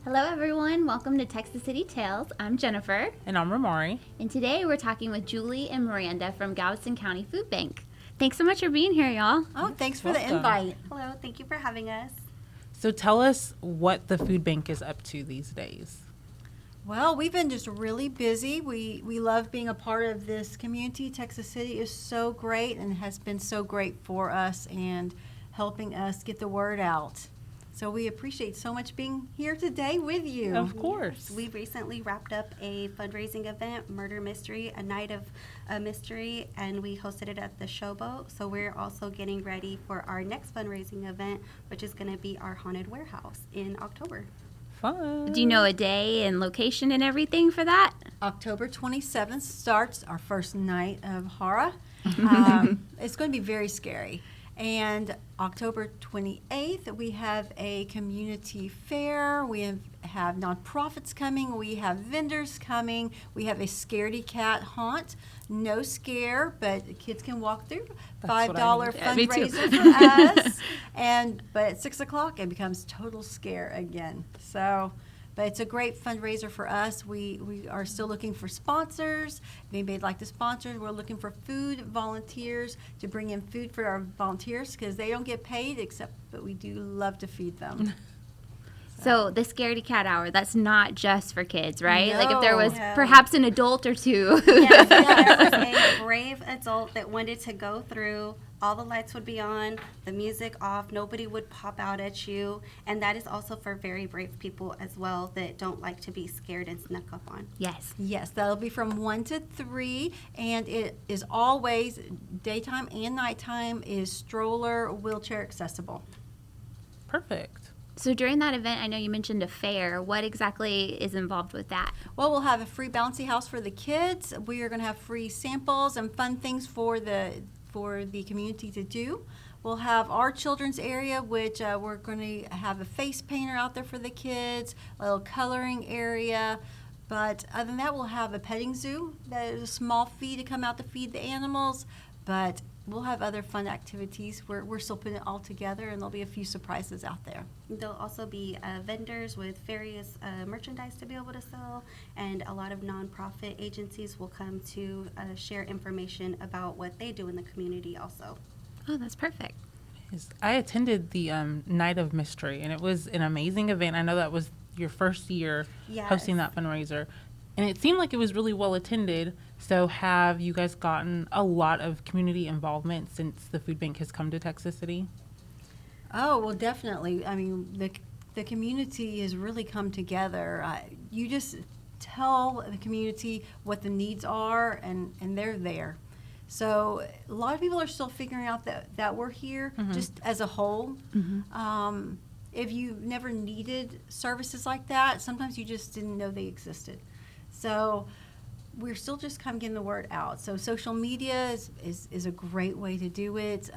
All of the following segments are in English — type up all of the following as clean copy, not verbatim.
Hello, everyone. Welcome to Texas City Tales. I'm Jennifer. And I'm Ramari. And today we're talking with Julie and Miranda from Galveston County Food Bank. Thanks so much for being here, y'all. Oh, thanks for Welcome. the invite. Hello, thank you for having us. So tell us what the food bank is up to these days. Well, we've been just really busy. We love being a part of this community. Texas City is so great and has been so great for us and helping us get the word out. So we appreciate so much being here today with you. Of course. We recently wrapped up a fundraising event, Murder Mystery, a night of mystery, and we hosted it at the Showboat. So we're also getting ready for our next fundraising event, which is going to be our haunted warehouse in October. Fun. Do you know a day and location and everything for that? October 27th starts our first night of horror. It's going to be very scary. And October 28th, we have a community fair. We have nonprofits coming. We have vendors coming. We have a scaredy cat haunt. No scare, but kids can walk through. That's what I $5 need. Yeah, me too. fundraiser for us. But at 6 o'clock, it becomes total scare again. But it's a great fundraiser for us. We are still looking for sponsors. If anybody'd like to sponsor, we're looking for food volunteers to bring in food for our volunteers because they don't get paid but we do love to feed them. So the Scaredy Cat Hour, that's not just for kids, right? Like if there was No. perhaps an adult or two. Yes, if there was a brave adult that wanted to go through, all the lights would be on, the music off, nobody would pop out at you. And that is also for very brave people as well that don't like to be scared and snuck up on. Yes. Yes, that'll be from 1 to 3, and it is always daytime and nighttime is stroller, wheelchair accessible. Perfect. So during that event, I know you mentioned a fair. What exactly is involved with that? Well, we'll have a free bouncy house for the kids. We are going to have free samples and fun things for the community to do. We'll have our children's area, which we're going to have a face painter out there for the kids, a little coloring area. But other than that, we'll have a petting zoo. That is a small fee to come out to feed the animals. But we'll have other fun activities. We're still putting it all together, and there'll be a few surprises out there. There'll also be vendors with various merchandise to be able to sell, and a lot of nonprofit agencies will come to share information about what they do in the community also. Oh, that's perfect. I attended the Night of Mystery, and it was an amazing event. I know that was your first year hosting that fundraiser, and it seemed like it was really well attended. So have you guys gotten a lot of community involvement since the food bank has come to Texas City? Oh, well, definitely. I mean, the community has really come together. You just tell the community what the needs are, and they're there. So a lot of people are still figuring out that we're here just as a whole. If you never needed services like that, sometimes you just didn't know they existed. So we're still just kind of getting the word out. So social media is a great way to do it.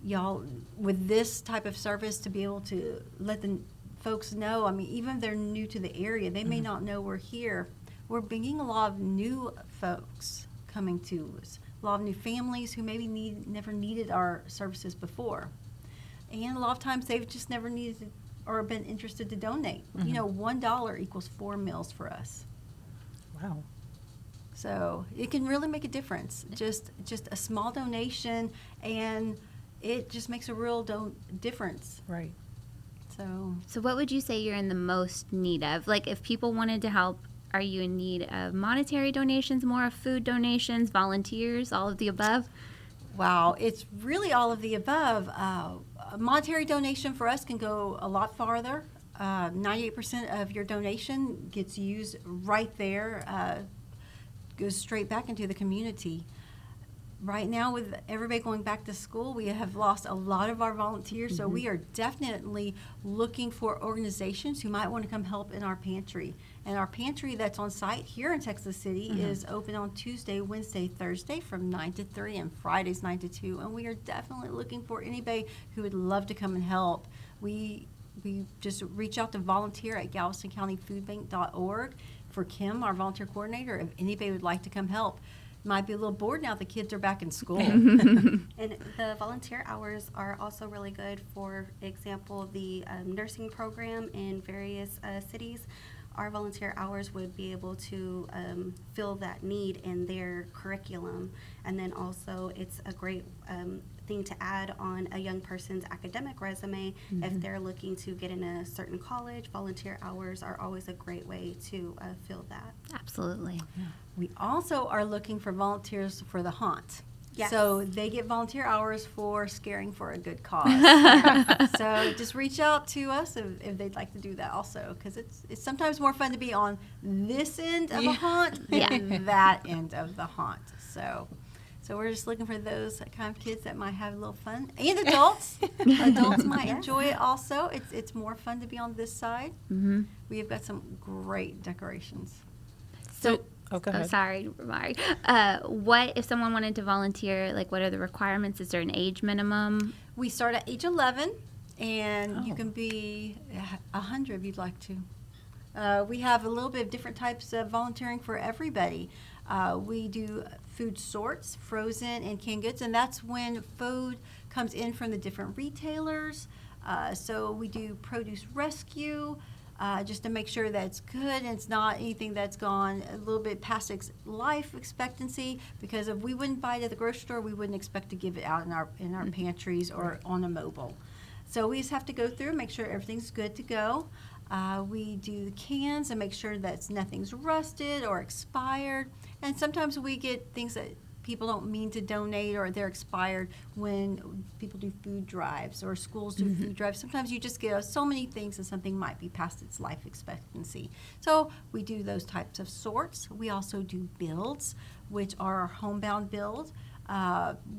Y'all, with this type of service, to be able to let the folks know, I mean, even if they're new to the area, they may not know we're here. We're bringing a lot of new folks coming to us, a lot of new families who maybe never needed our services before. And a lot of times they've just never needed or been interested to donate. You know, $1 equals 4 meals for us. Wow. So it can really make a difference. Just a small donation, and it just makes a real difference. Right. So what would you say you're in the most need of? Like if people wanted to help, are you in need of monetary donations, more of food donations, volunteers, all of the above? Wow, it's really all of the above. A monetary donation for us can go a lot farther. 98% of your donation gets used right there, goes straight back into the community. Right now, with everybody going back to school, we have lost a lot of our volunteers, so we are definitely looking for organizations who might want to come help in our pantry. And our pantry that's on site here in Texas City is open on Tuesday, Wednesday, Thursday from 9 to 3 and Fridays 9 to 2. And we are definitely looking for anybody who would love to come and help. We just reach out to volunteer at GalvestonCountyFoodBank.org for Kim, our volunteer coordinator, if anybody would like to come help. might be a little bored now the kids are back in school. And the volunteer hours are also really good. For example, the nursing program in various cities, our volunteer hours would be able to fill that need in their curriculum. And then also it's a great thing to add on a young person's academic resume. If they're looking to get in a certain college, volunteer hours are always a great way to fill that. Absolutely. We also are looking for volunteers for the haunt. Yes. So they get volunteer hours for scaring for a good cause. So just reach out to us if they'd like to do that also, because it's sometimes more fun to be on this end of a haunt than that end of the haunt. So we're just looking for those kind of kids that might have a little fun, and adults. Adults might enjoy it also. It's more fun to be on this side. Mm-hmm. We have got some great decorations. So, go ahead. sorry, Mari. What if someone wanted to volunteer? Like, what are the requirements? Is there an age minimum? We start at age 11, and you can be 100 if you'd like to. We have a little bit of different types of volunteering for everybody. We do food sorts, frozen and canned goods, and that's when food comes in from the different retailers. So we do produce rescue, just to make sure that it's good and it's not anything that's gone a little bit past life expectancy, because if we wouldn't buy it at the grocery store, we wouldn't expect to give it out in our pantries or on a mobile. So we just have to go through and make sure everything's good to go. We do the cans and make sure that nothing's rusted or expired. And sometimes we get things that people don't mean to donate or they're expired when people do food drives or schools do food drives. Sometimes you just get so many things and something might be past its life expectancy. So we do those types of sorts. We also do builds, which are our homebound build.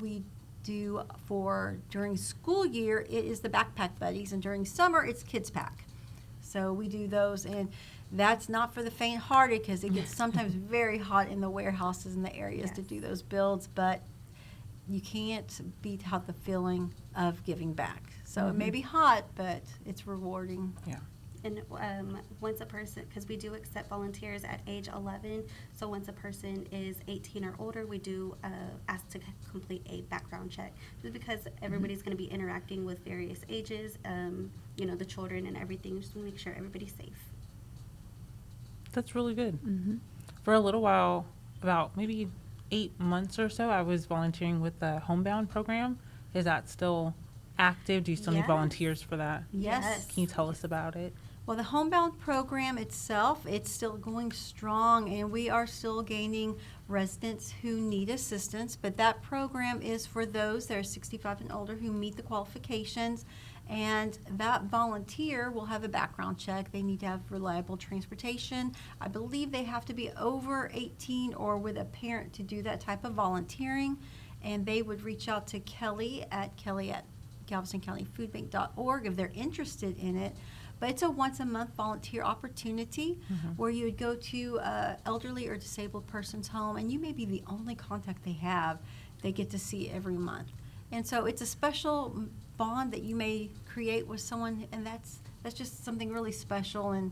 We do for during school year, it is the backpack buddies, and during summer it's kids pack. So we do those, and that's not for the faint-hearted, because it gets sometimes very hot in the warehouses and the areas to do those builds, but you can't beat out the feeling of giving back. So it may be hot, but it's rewarding. Yeah. And once a person, because we do accept volunteers at age 11, so once a person is 18 or older, we do ask to complete a background check, just because everybody's going to be interacting with various ages, the children and everything, just to make sure everybody's safe. That's really good. For a little while, about maybe 8 months or so, I was volunteering with the Homebound program. Is that still active? Do you still need Yes. volunteers for that? Yes. Can you tell us about it? Well, the Homebound program itself, it's still going strong, and we are still gaining residents who need assistance, but that program is for those that are 65 and older who meet the qualifications, and that volunteer will have a background check. They need to have reliable transportation. I believe they have to be over 18 or with a parent to do that type of volunteering, and they would reach out to Kelly at Galveston County Food Bank.org if they're interested in it. But it's a once-a-month volunteer opportunity where you would go to an elderly or disabled person's home, and you may be the only contact they have. They get to see every month. And so it's a special bond that you may create with someone, and that's just something really special, and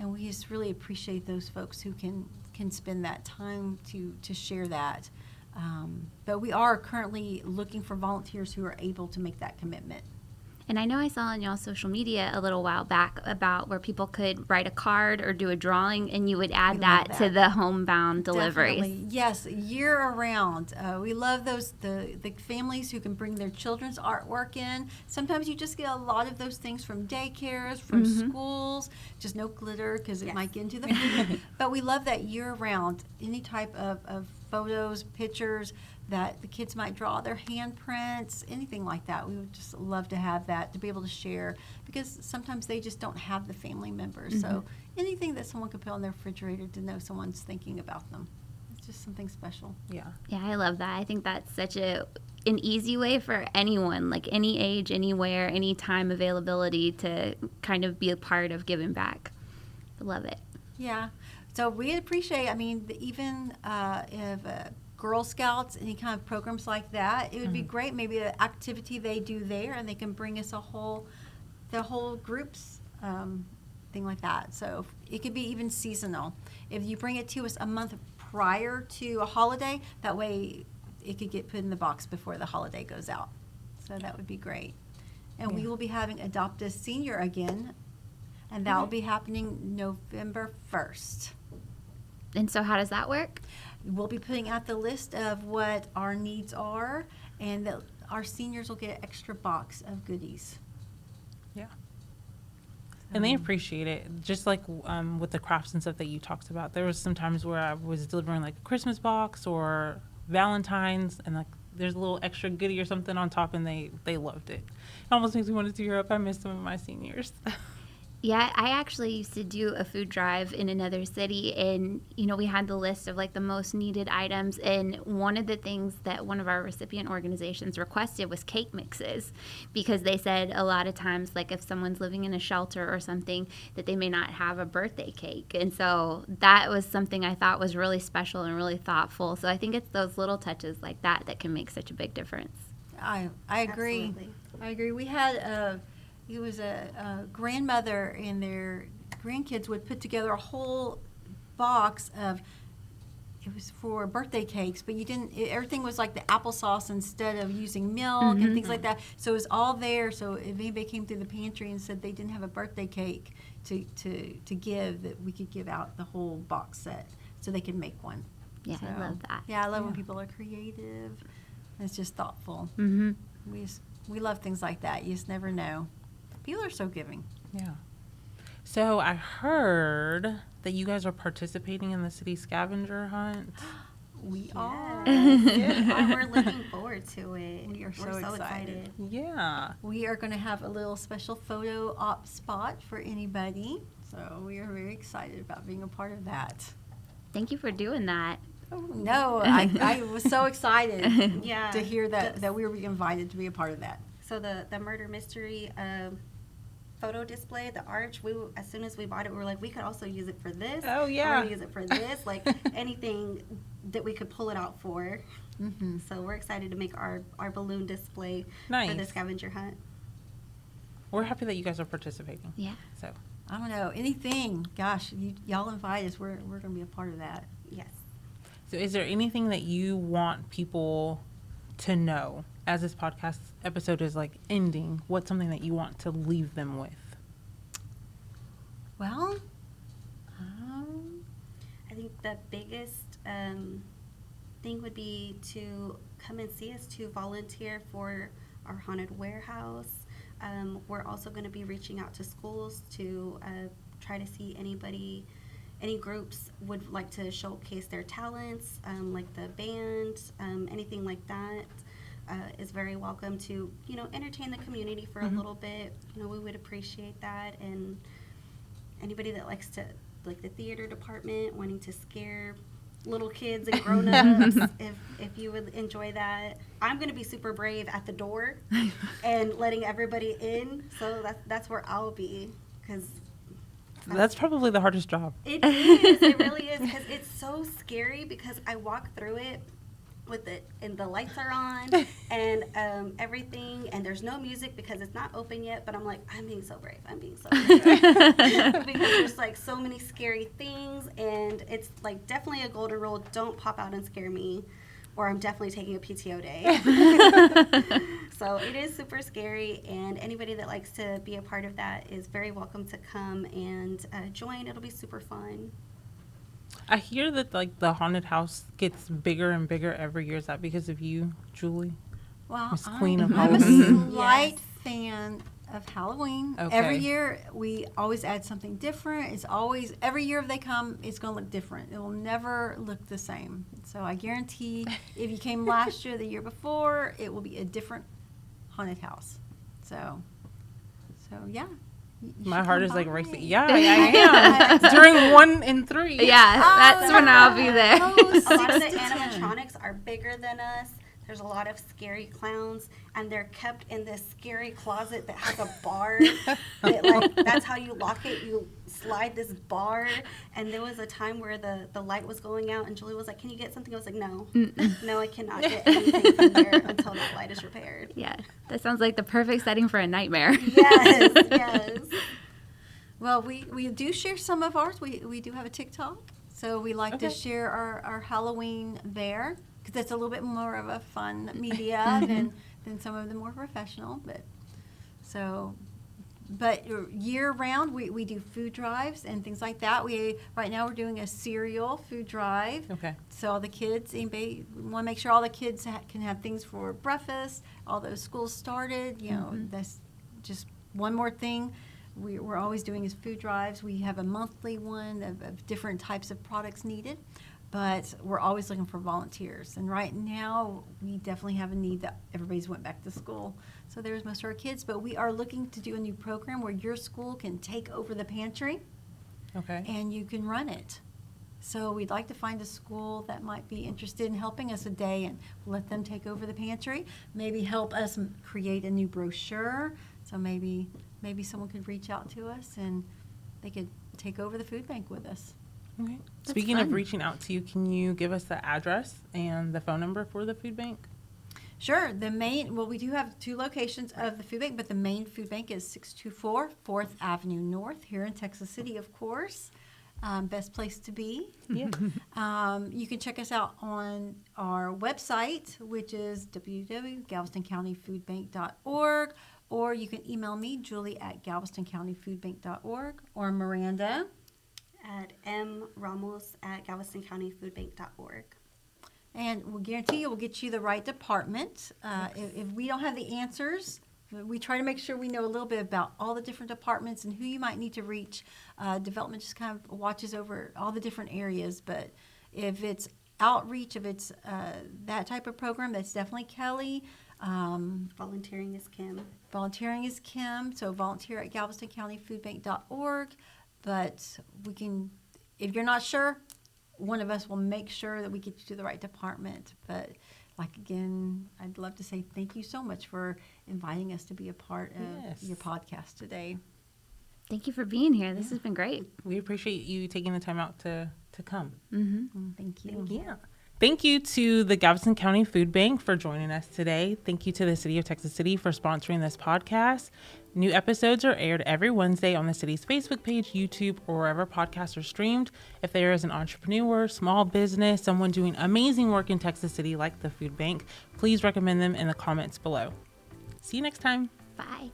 we just really appreciate those folks who can spend that time to share that. But we are currently looking for volunteers who are able to make that commitment. And I know I saw on y'all's social media a little while back about where people could write a card or do a drawing, and you would add that to the homebound deliveries. Definitely. Yes, year around. We love those the families who can bring their children's artwork in. Sometimes you just get a lot of those things from daycares, from schools, just no glitter because it might get into the food. But we love that year round. Any type of photos, pictures that the kids might draw, their handprints, anything like that. We would just love to have that, to be able to share, because sometimes they just don't have the family members. So anything that someone could put on their refrigerator to know someone's thinking about them. It's just something special. Yeah. Yeah, I love that. I think that's such an easy way for anyone, like any age, anywhere, any time availability, to kind of be a part of giving back. I love it. Yeah. So we appreciate, even if Girl Scouts, any kind of programs like that, it would be great. Maybe an activity they do there, and they can bring us the whole group's thing like that. So it could be even seasonal. If you bring it to us a month prior to a holiday. That way it could get put in the box before the holiday goes out. So that would be great. And we will be having Adopt a Senior again, and that will be happening November 1st. And so how does that work? We'll be putting out the list of what our needs are, and our seniors will get an extra box of goodies. Yeah. And they appreciate it. Just like with the crafts and stuff that you talked about. There was some times where I was delivering like a Christmas box or Valentine's, and like there's a little extra goodie or something on top, and they loved it. It almost makes me want to tear up. I miss some of my seniors. Yeah, I actually used to do a food drive in another city, and, we had the list of, like, the most needed items, and one of the things that one of our recipient organizations requested was cake mixes, because they said a lot of times, like, if someone's living in a shelter or something, that they may not have a birthday cake, and so that was something I thought was really special and really thoughtful. So I think it's those little touches like that can make such a big difference. I agree. Absolutely. I agree. We had a grandmother and their grandkids would put together a whole box of, it was for birthday cakes, but everything was like the applesauce instead of using milk and things like that. So it was all there. So if anybody came through the pantry and said they didn't have a birthday cake to give, that we could give out the whole box set so they could make one. Yeah, I love that. Yeah, I love when people are creative. It's just thoughtful. Mm-hmm. We love things like that. You just never know. People are so giving. Yeah. So I heard that you guys are participating in the city scavenger hunt. We are. Oh, we're looking forward to it. We are We're so excited. Yeah. We are going to have a little special photo op spot for anybody. So we are very excited about being a part of that. Thank you for doing that. Oh, no, I was so excited Yeah. to hear that we were invited to be a part of that. So the murder mystery photo display, the arch, as soon as we bought it, we were like, we could also use it for this. Oh, yeah. Or we use it for this. Like anything that we could pull it out for. Mm-hmm. So we're excited to make our balloon display Nice. for the scavenger hunt. We're happy that you guys are participating. Yeah. So I don't know, anything. Gosh, y'all invite us. We're going to be a part of that. Yes. So is there anything that you want people to know as this podcast episode is like ending? What's something that you want to leave them with? Well, I think the biggest thing would be to come and see us, to volunteer for our haunted warehouse. We're also going to be reaching out to schools to try to see any groups would like to showcase their talents, like the band, anything like that. Is very welcome to, entertain the community for a little bit. We would appreciate that. And anybody that likes to, like the theater department, wanting to scare little kids and grown-ups, if you would enjoy that. I'm going to be super brave at the door and letting everybody in. So that's where I'll be, because That's probably the hardest job. it is. It really is, because it's so scary, because I walk through it with it and the lights are on and everything, and there's no music because it's not open yet, but I'm like, I'm being so brave because there's like so many scary things, and it's like definitely a golden rule: don't pop out and scare me, or I'm definitely taking a PTO day. So it is super scary, and anybody that likes to be a part of that is very welcome to come and join. It'll be super fun. I hear that like the haunted house gets bigger and bigger every year. Is that because of you, Julie? well, Miss Queen of I'm a Halloween. slight Yes. fan of Halloween. Okay. Every year we always add something different. It's always, every year they come, it's going to look different. It will never look the same. So I guarantee if you came last year, the year before, it will be a different haunted house. So yeah. You My should heart come is like by. racing. Yeah, I am. During 1 and 3. Yeah, that's when I'll be there. Oh, A lot of the 6 to 10. animatronics are bigger than us. There's a lot of scary clowns, and they're kept in this scary closet that has a bar. That's how you lock it. You slide this bar. And there was a time where the light was going out, and Julie was like, "Can you get something?" I was like, "No, no, I cannot get anything from there until that light is repaired." Yeah, that sounds like the perfect setting for a nightmare. Yes. Well, we do share some of ours. We do have a TikTok. So we like to Okay. share our Halloween there because that's a little bit more of a fun media than some of the more professional. But year round we do food drives and things like that. Right now we're doing a cereal food drive. Okay. So all the kids, we want to make sure all the kids can have things for breakfast. All those schools started. That's just one more thing. We're always doing is food drives. We have a monthly one of different types of products needed, but we're always looking for volunteers. And right now, we definitely have a need that everybody's went back to school. So there's most of our kids, but we are looking to do a new program where your school can take over the pantry Okay. and you can run it. So we'd like to find a school that might be interested in helping us a day and let them take over the pantry, maybe help us create a new brochure. So maybe someone could reach out to us and they could take over the food bank with us. Okay. That's Speaking of fun. reaching out to you, can you give us the address and the phone number for the food bank? Sure. We do have 2 locations of the food bank, but the main food bank is 624 4th Avenue North here in Texas City, of course. Best place to be. Yeah. You can check us out on our website, which is www.galvestoncountyfoodbank.org, or you can email me, Julie at galvestoncountyfoodbank.org, or Miranda. At mramos@galvestoncountyfoodbank.org. And we'll guarantee we'll get you the right department. If we don't have the answers, we try to make sure we know a little bit about all the different departments and who you might need to reach. Development just kind of watches over all the different areas. But if it's outreach, if it's that type of program, that's definitely Kelly. Volunteering is Kim. Volunteering is Kim. So volunteer at galvestoncountyfoodbank.org. But if you're not sure, one of us will make sure that we get you to the right department. But again, I'd love to say thank you so much for inviting us to be a part of Yes. your podcast today. Thank you for being here. This has been great. We appreciate you taking the time out to come. Thank you. Yeah. Thank you to the Galveston County Food Bank for joining us today. Thank you to the City of Texas City for sponsoring this podcast. New episodes are aired every Wednesday on the city's Facebook page, YouTube, or wherever podcasts are streamed. If there is an entrepreneur, small business, someone doing amazing work in Texas City like the food bank, please recommend them in the comments below. See you next time. Bye.